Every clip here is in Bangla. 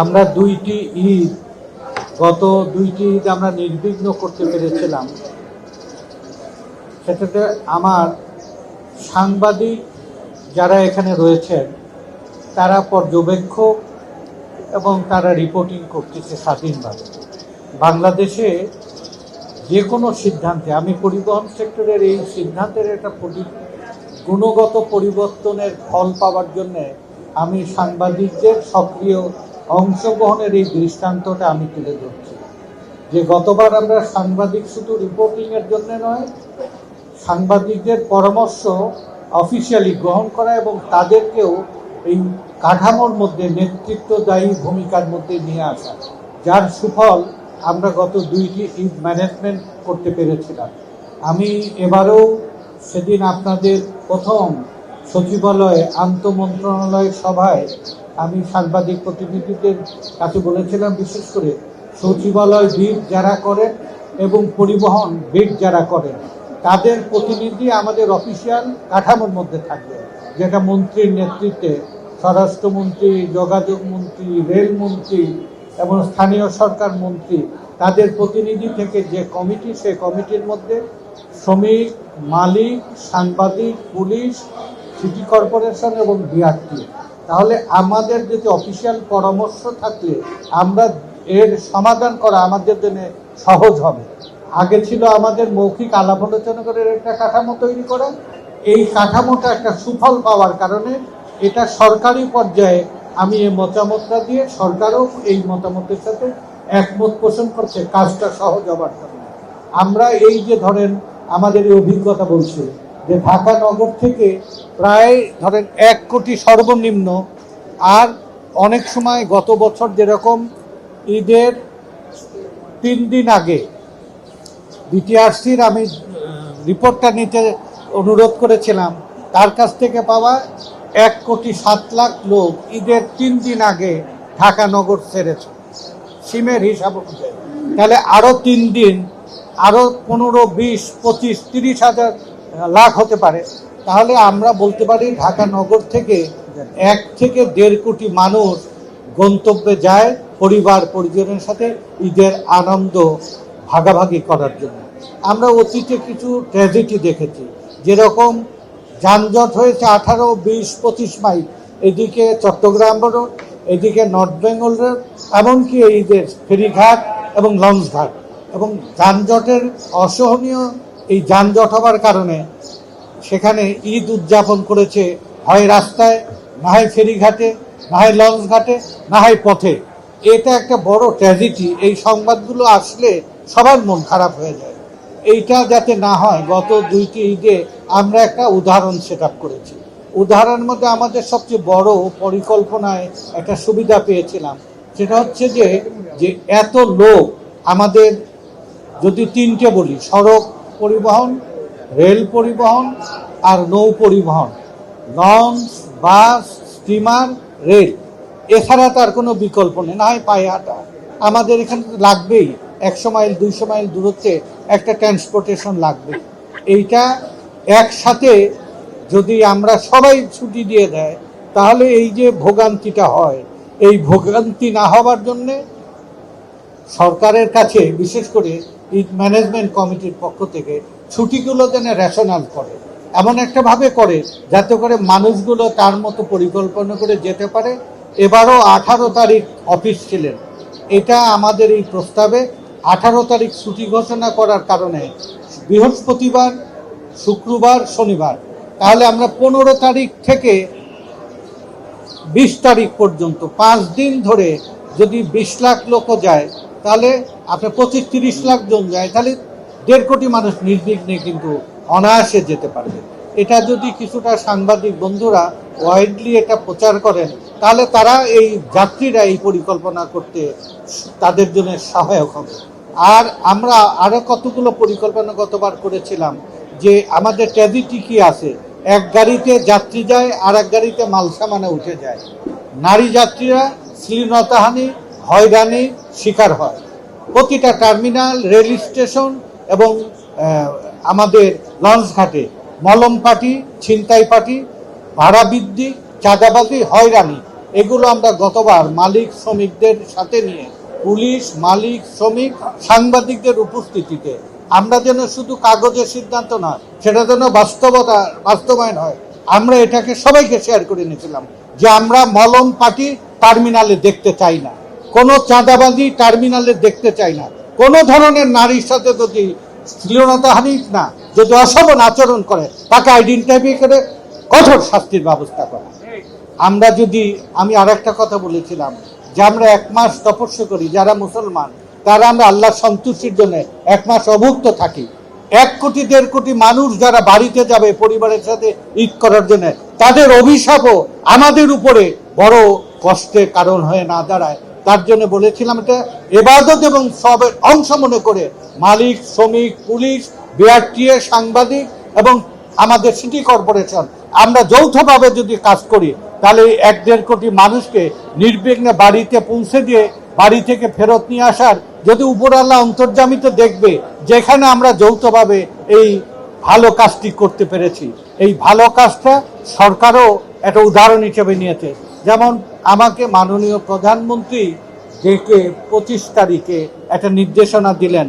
আমরা গত দুইটি ঈদ আমরা নির্বিঘ্ন করতে পেরেছিলাম। সেটাতে আমার সাংবাদিক যারা এখানে রয়েছেন তারা পর্যবেক্ষক এবং তারা রিপোর্টিং করতেছে স্বাধীনভাবে। বাংলাদেশে যে কোনো সিদ্ধান্তে, আমি পরিবহন সেক্টরের এই সিদ্ধান্তের একটা গুণগত পরিবর্তনের ফল পাওয়ার জন্যে আমি সাংবাদিকদের সক্রিয় অংশগ্রহণের এই দৃষ্টান্তটা আমি তুলে ধরছি। যে গতবার আমরা সাংবাদিক শুধু রিপোর্টিংয়ের জন্য নয়, সাংবাদিকদের পরামর্শ অফিসিয়ালি গ্রহণ করা এবং তাদেরকেও এই কাঠামোর মধ্যে নেতৃত্বদায়ী ভূমিকার মধ্যে নিয়ে আসা, যার সুফল আমরা গত দুইটি ঈদ ম্যানেজমেন্ট করতে পেরেছিলাম। আমি এবারেও সেদিন আপনাদের প্রথম সচিবালয়ে আন্তঃমন্ত্রণালয় সভায় আমি সাংবাদিক প্রতিনিধিদের কাছে বলেছিলাম, বিশেষ করে সচিবালয় বিড যারা করেন এবং পরিবহন বিড যারা করেন তাদের প্রতিনিধি আমাদের অফিসিয়াল কাঠামোর মধ্যে থাকবে, যেটা মন্ত্রীর নেতৃত্বে স্বরাষ্ট্রমন্ত্রী, যোগাযোগ মন্ত্রী, রেলমন্ত্রী এবং স্থানীয় সরকার মন্ত্রী, তাদের প্রতিনিধি থেকে যে কমিটি, সেই কমিটির মধ্যে শ্রমিক, মালিক, সাংবাদিক, পুলিশ, সিটি কর্পোরেশন এবং বিআরটি। তাহলে আমাদের যদি অফিসিয়াল পরামর্শ থাকলে আমরা এর সমাধান করা আমাদের জন্য সহজ হবে। আগে ছিল আমাদের মৌখিক আলাপ আলোচনা করে একটা কাঠামো তৈরি করা। এই কাঠামোটা একটা সুফল পাওয়ার কারণে এটা সরকারি পর্যায়ে আমি এই মতামতটা দিয়ে সরকারও এই মতামতের সাথে একমত পোষণ করছে কাজটা সহজ হবার জন্য। আমরা এই যে ধরেন আমাদের এই অভিজ্ঞতা বলছে যে ঢাকা নগর থেকে প্রায় ধরেন 1 কোটি সর্বনিম্ন, আর অনেক সময় গত বছর যেরকম ঈদের 3 দিন আগে বিটিআরসির আমি রিপোর্টটা নিতে অনুরোধ করেছিলাম, তার কাছ থেকে পাওয়া 1,07,00,000 লোক ঈদের 3 দিন আগে ঢাকা নগর ছেড়েছে সিমের হিসাব অনুযায়ী। তাহলে আরও 3 দিন আরও 15, 20, 25, 30 হাজার লাখ হতে পারে। তাহলে আমরা বলতে পারি ঢাকা নগর থেকে 1 থেকে 1.5 কোটি মানুষ গন্তব্যে যায় পরিবার পরিজনের সাথে ঈদের আনন্দ ভাগাভাগি করার জন্য। আমরা অতীতে কিছু ট্র্যাজেডি দেখেছি, যেরকম যানজট হয়েছে 18, 20, 25 মাইল, এদিকে চট্টগ্রাম রোড, এদিকে নর্থ বেঙ্গল রোড, এমনকি ঈদের ফেরিঘাট এবং লঞ্চঘাট, এবং যানজটের অসহনীয় এই যানজট হওয়ার কারণে সেখানে ঈদ উদযাপন করেছে হয় রাস্তায়, না হয় ফেরিঘাটে, না হয় লঞ্চঘাটে, না হয় পথে। এটা একটা বড় ট্র্যাজেডি। এই সংবাদগুলো আসলে সবার মন খারাপ হয়ে যায়। এইটা যাতে না হয়, গত 2টি ঈদে আমরা একটা উদাহরণ সেট আপ করেছি। উদাহরণের মধ্যে আমাদের সবচেয়ে বড় পরিকল্পনায় একটা সুবিধা পেয়েছিলাম, সেটা হচ্ছে যে এত লোক আমাদের, যদি 3টে বলি, সড়ক পরিবহন, রেল পরিবহন আর নৌ পরিবহন, লঞ্চ, বাস, স্টিমার, রেল, এছাড়া তার কোনো বিকল্প নেই, না হয় পায়ে হাঁটা। আমাদের এখানে লাগবেই 100 মাইল 200 মাইল দূরত্বে একটা ট্রান্সপোর্টেশন লাগবে। এইটা একসাথে যদি আমরা সবাই ছুটি দিয়ে দেয়, তাহলে এই যে ভোগান্তিটা হয়, এই ভোগান্তি না হওয়ার জন্যে সরকারের কাছে, বিশেষ করে ঈদ ম্যানেজমেন্ট কমিটির পক্ষ থেকে ছুটিগুলো যেন রেশনাল করে, এমন একটাভাবে করে যাতে করে মানুষগুলো তার মতো পরিকল্পনা করে যেতে পারে। এবারও 18 তারিখ অফিস ছিলেন, এটা আমাদের এই প্রস্তাবে 18 তারিখ ছুটি ঘোষণা করার কারণে বৃহস্পতিবার, শুক্রবার, শনিবার, তাহলে আমরা 15 তারিখ থেকে 20 তারিখ পর্যন্ত 5 দিন ধরে যদি 20 লাখ লোকও যায়, তাহলে আপনার 25-30 লাখ জন যায়, তাহলে 1.5 কোটি মানুষ নির্বিঘ্নে কিন্তু অনায়াসে যেতে পারবে। এটা যদি কিছুটা সাংবাদিক বন্ধুরা ওয়াইডলি এটা প্রচার করেন, তাহলে তারা এই যাত্রীরা এই পরিকল্পনা করতে তাদের জন্য সহায়ক হবে। আর আমরা আরও কতগুলো পরিকল্পনা গতবার করেছিলাম, যে আমাদের ট্র্যাজেডি কি আছে, এক গাড়িতে যাত্রী যায় আর এক গাড়িতে মাল সামানে উঠে যায়, নারী যাত্রীরা শ্লীলতাহানি, হয়রানি শিকার হয়। প্রতিটা টার্মিনাল, রেল স্টেশন এবং আমাদের লঞ্চ ঘাটে মলম পার্টি, ছিনতাই পার্টি, ভাড়া বৃদ্ধি, চাঁদাবাজি, হয়রানি, এগুলো আমরা গতবার মালিক শ্রমিকদের সাথে নিয়ে পুলিশ, মালিক, শ্রমিক, সাংবাদিকদের উপস্থিতিতে আমরা যেন শুধু কাগজের সিদ্ধান্ত নয়, সেটা যেন বাস্তবায়ন হয়, আমরা এটাকে সবাইকে শেয়ার করে নিয়েছিলাম যে আমরা মলম পার্টি টার্মিনালে দেখতে চাই না, কোনো চাঁদাবাজি টার্মিনালে দেখতে চাই না, কোনো ধরনের নারীর সাথে যদি শ্লীলতাহানি না, যদি অশোভন আচরণ করে তাকে আইডেন্টিফাই করে কঠোর শাস্তির ব্যবস্থা করা। আমি আর একটা কথা বলেছিলাম যে আমরা 1 মাস তপস্যা করি, যারা মুসলমান তারা আমরা আল্লাহর সন্তুষ্টির জন্য 1 মাস অভুক্ত থাকি। 1 কোটি 1.5 কোটি মানুষ যারা বাড়িতে যাবে পরিবারের সাথে ঈদ করার জন্য, তাদের অভিশাপও আমাদের উপরে বড় কষ্টের কারণ হয়ে না দাঁড়ায়, তার জন্য বলেছিলাম এটা ইবাদত এবং সবের অংশ মনে করে মালিক, শ্রমিক, পুলিশ, বিআরটিএ, সাংবাদিক এবং আমাদের সিটি কর্পোরেশন আমরা যৌথভাবে যদি কাজ করি তাহলে 1-1.5 কোটি মানুষকে নির্বিঘ্নে বাড়িতে পৌঁছে দিয়ে বাড়ি থেকে ফেরত নিয়ে আসার, যদি উপরআল্লাহ অন্তর্যামিত দেখবে যেখানে আমরা যৌথভাবে এই ভালো কাজটি করতে পেরেছি, এই ভালো কাজটা সরকারও একটা উদাহরণ হিসেবে নিয়েছে। যেমন আমাকে মাননীয় প্রধানমন্ত্রী ডেকে 25 তারিখে একটা নির্দেশনা দিলেন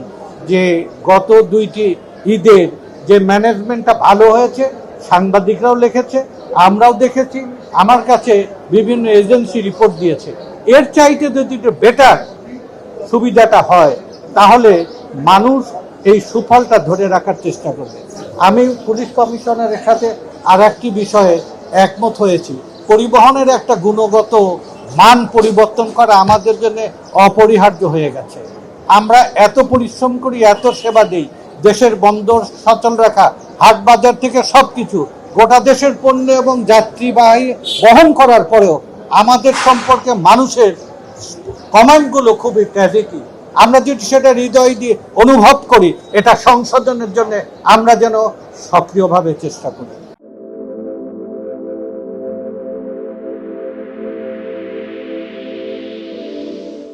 যে গত 2টি ঈদের যে ম্যানেজমেন্টটা ভালো হয়েছে, সাংবাদিকরাও লিখেছে, আমরাও দেখেছি, আমার কাছে বিভিন্ন এজেন্সি রিপোর্ট দিয়েছে, এর চাইতে যদি একটু বেটার সুবিধাটা হয় তাহলে মানুষ এই সুফলটা ধরে রাখার চেষ্টা করবে। আমি পুলিশ কমিশনারের সাথে আর একটি বিষয়ে একমত হয়েছি, পরিবহনের একটা গুণগত মান পরিবর্তন করা আমাদের জন্য অপরিহার্য হয়ে গেছে। আমরা এত পরিশ্রম করি, এত সেবা দিই, দেশের বন্দর সচল রাখা, হাট বাজার থেকে সব কিছু গোটা দেশের পণ্য এবং যাত্রীবাহী বহন করার পরেও আমাদের সম্পর্কে মানুষের কমেন্টগুলো খুবই ট্র্যাজিক। আমরা যদি সেটা হৃদয় দিয়ে অনুভব করি, এটা সংশোধনের জন্য আমরা যেন সক্রিয়ভাবে চেষ্টা করি।